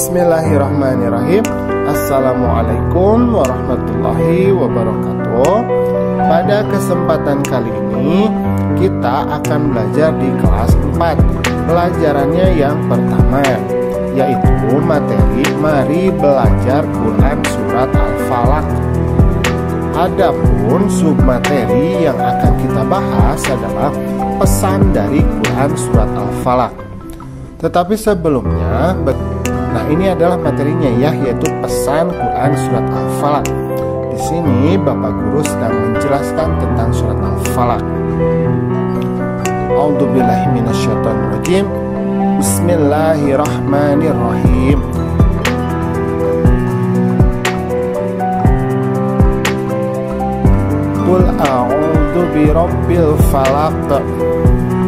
Bismillahirrahmanirrahim. Assalamualaikum warahmatullahi wabarakatuh. Pada kesempatan kali ini kita akan belajar di kelas 4. Pelajarannya yang pertama, yaitu materi Mari Belajar Quran Surat Al-Falaq. Adapun submateri yang akan kita bahas adalah pesan dari Quran Surat Al-Falaq. Tetapi sebelumnya, nah ini adalah materinya ya, yaitu pesan Quran Surat Al-Falaq. Di sini Bapak Guru sedang menjelaskan tentang Surat Al-Falaq. A'udzubillahi minasyaitonirrajim. Bismillahirrahmanirrahim. Qul a'udzu birabbil falaq.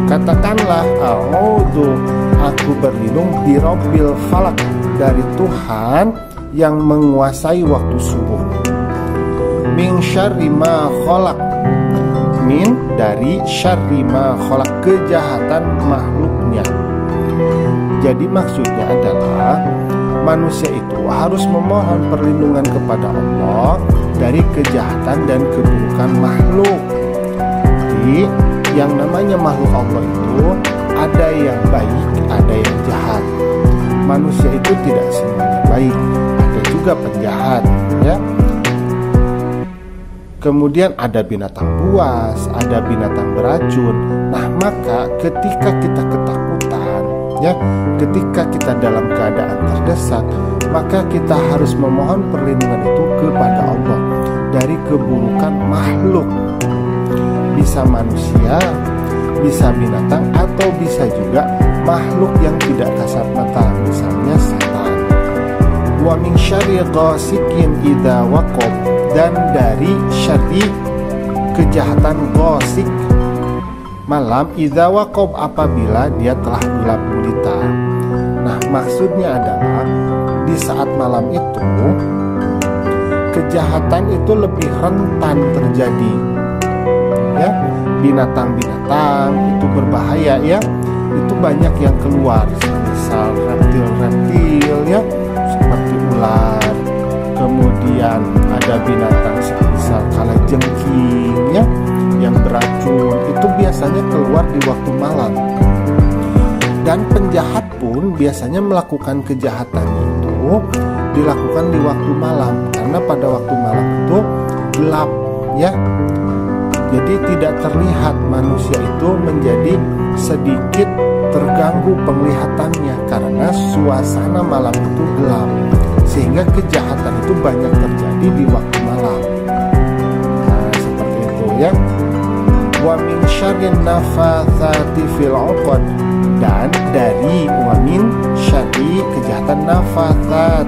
Katakanlah, a'udzu, aku berlindung, birabbil falaq, dari Tuhan yang menguasai waktu subuh. Min syarri ma khalaq, min dari syarri ma khalaq, kejahatan makhluknya. Jadi maksudnya adalah manusia itu harus memohon perlindungan kepada Allah dari kejahatan dan keburukan makhluk. Jadi yang namanya makhluk Allah itu ada yang baik, ada yang jahat. Manusia itu tidak semuanya baik, ada juga penjahat, ya. Kemudian ada binatang buas, ada binatang beracun. Nah, maka ketika kita ketakutan, ya, ketika kita dalam keadaan terdesak, maka kita harus memohon perlindungan itu kepada Allah dari keburukan makhluk. Bisa manusia, bisa binatang, atau bisa juga makhluk yang tidak kasat mata, misalnya setan. Wa min syarri ghasikin idza waqab, dan dari syarri kejahatan ghasik, malam, idza waqab, apabila dia telah gelap gulita. Nah, maksudnya adalah di saat malam itu kejahatan itu lebih rentan terjadi. Ya, binatang-binatang itu berbahaya, ya. Itu banyak yang keluar, misal reptil-reptil, ya, seperti ular. Kemudian ada binatang misal kalajengking, ya, yang beracun. Itu biasanya keluar di waktu malam. Dan penjahat pun biasanya melakukan kejahatan itu dilakukan di waktu malam, karena pada waktu malam itu gelap, ya. Jadi tidak terlihat, manusia itu menjadi sedikit terganggu penglihatannya karena suasana malam itu gelap, sehingga kejahatan itu banyak terjadi di waktu malam. Nah, seperti itu, ya. Wa min syarrin nafatsati fil 'uqad, dan dari wa min syarri kejahatan nafatsat,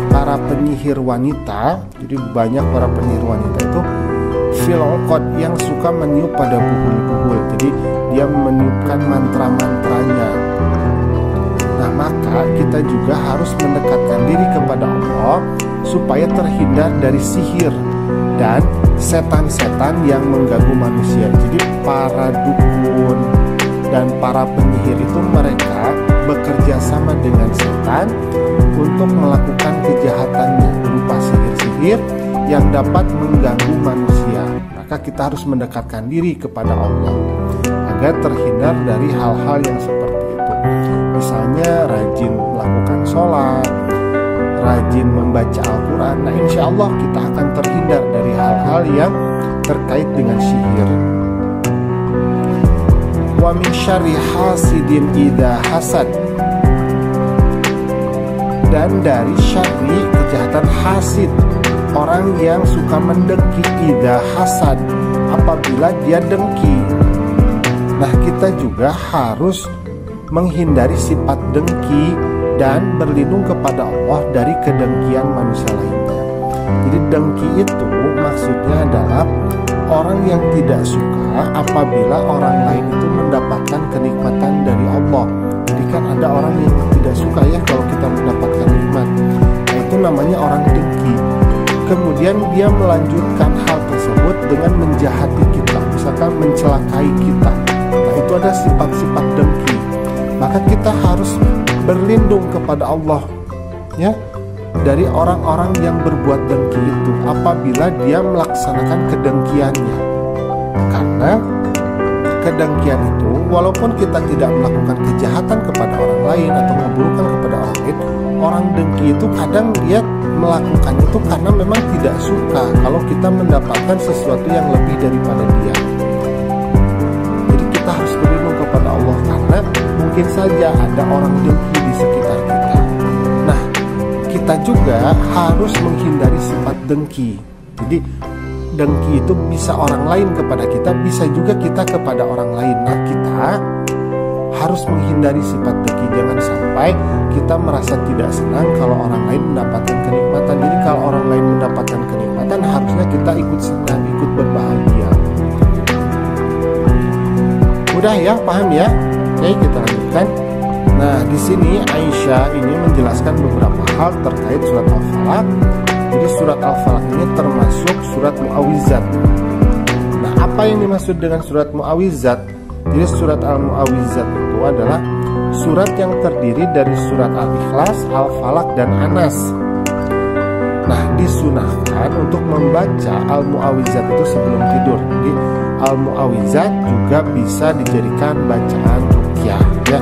para penyihir wanita. Jadi banyak para penyihir wanita itu fil 'uqad, yang suka meniup pada buhul-buhul. Jadi dia meniupkan mantra-mantranya. Nah, maka kita juga harus mendekatkan diri kepada Allah supaya terhindar dari sihir dan setan-setan yang mengganggu manusia. Jadi para dukun dan para penyihir itu mereka bekerja sama dengan setan untuk melakukan kejahatannya berupa sihir-sihir yang dapat mengganggu manusia. Maka kita harus mendekatkan diri kepada Allah agar terhindar dari hal-hal yang seperti itu. Misalnya rajin melakukan sholat, rajin membaca Al-Quran. Nah, insya Allah kita akan terhindar dari hal-hal yang terkait dengan sihir. Wa min syarri hasidin idza hasad, dan dari syarri kejahatan hasid, orang yang suka mendengki, idza hasad, apabila dia dengki. Nah, kita juga harus menghindari sifat dengki dan berlindung kepada Allah dari kedengkian manusia lainnya. Jadi dengki itu maksudnya adalah orang yang tidak suka apabila orang lain itu mendapatkan kenikmatan dari Allah. Jadi kan ada orang yang tidak suka, ya, kalau kita mendapatkan nikmat. Nah, itu namanya orang dengki. Kemudian dia melanjutkan hal tersebut dengan menjahati kita, misalkan mencelakai kita. Nah, itu ada sifat-sifat dengki. Maka kita harus berlindung kepada Allah ya dari orang-orang yang berbuat dengki itu apabila dia melaksanakan kedengkiannya. Karena kedengkian itu walaupun kita tidak melakukan kejahatan kepada orang lain atau keburukan kepada orang lain, orang dengki itu kadang dia melakukan itu karena memang tidak suka kalau kita mendapatkan sesuatu yang lebih daripada dia. Jadi kita harus berlindung kepada Allah karena mungkin saja ada orang dengki di sekitar kita. Nah, kita juga harus menghindari sifat dengki. Jadi dengki itu bisa orang lain kepada kita, bisa juga kita kepada orang lain. Nah, kita harus menghindari sifat dengki. Jangan sampai kita merasa tidak senang kalau orang lain mendapatkan kenikmatan. Jadi kalau orang lain mendapatkan kenikmatan, harusnya kita ikut senang, ikut berbahagia. Mudah ya, paham ya? Oke, kita lanjutkan. Nah, di sini Aisyah ini menjelaskan beberapa hal terkait surat Al-Falaq. Jadi surat Al-Falaq ini termasuk surat Mu'awwizat. Nah, apa yang dimaksud dengan surat Mu'awwizat? Jadi surat Al-Mu'awwizat itu adalah surat yang terdiri dari surat Al-Ikhlas, Al-Falaq, dan Anas. Nah, disunahkan untuk membaca Al-Mu'awwizat itu sebelum tidur. Jadi Al-Mu'awwizat juga bisa dijadikan bacaan ruqyah ya.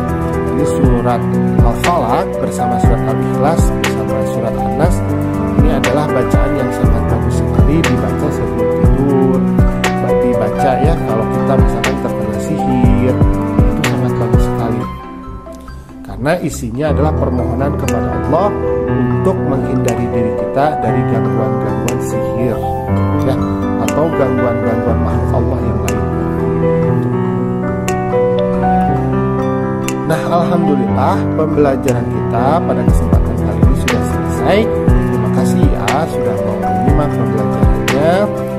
Jadi surat Al-Falaq bersama surat Al-Ikhlas bersama surat Anas ini adalah bacaan yang sangat bagus sekali dibaca sebelum tidur. Dibaca ya kalau kita misalkan terkena sihir, itu sangat bagus sekali. Karena isinya adalah permohonan kepada Allah untuk menghindari diri kita dari gangguan-gangguan sihir ya, atau gangguan-gangguan makhluk Allah yang lain. Nah, alhamdulillah pembelajaran kita pada kesempatan kali ini sudah selesai. Terima kasih ya sudah mau menyimak pembelajarannya.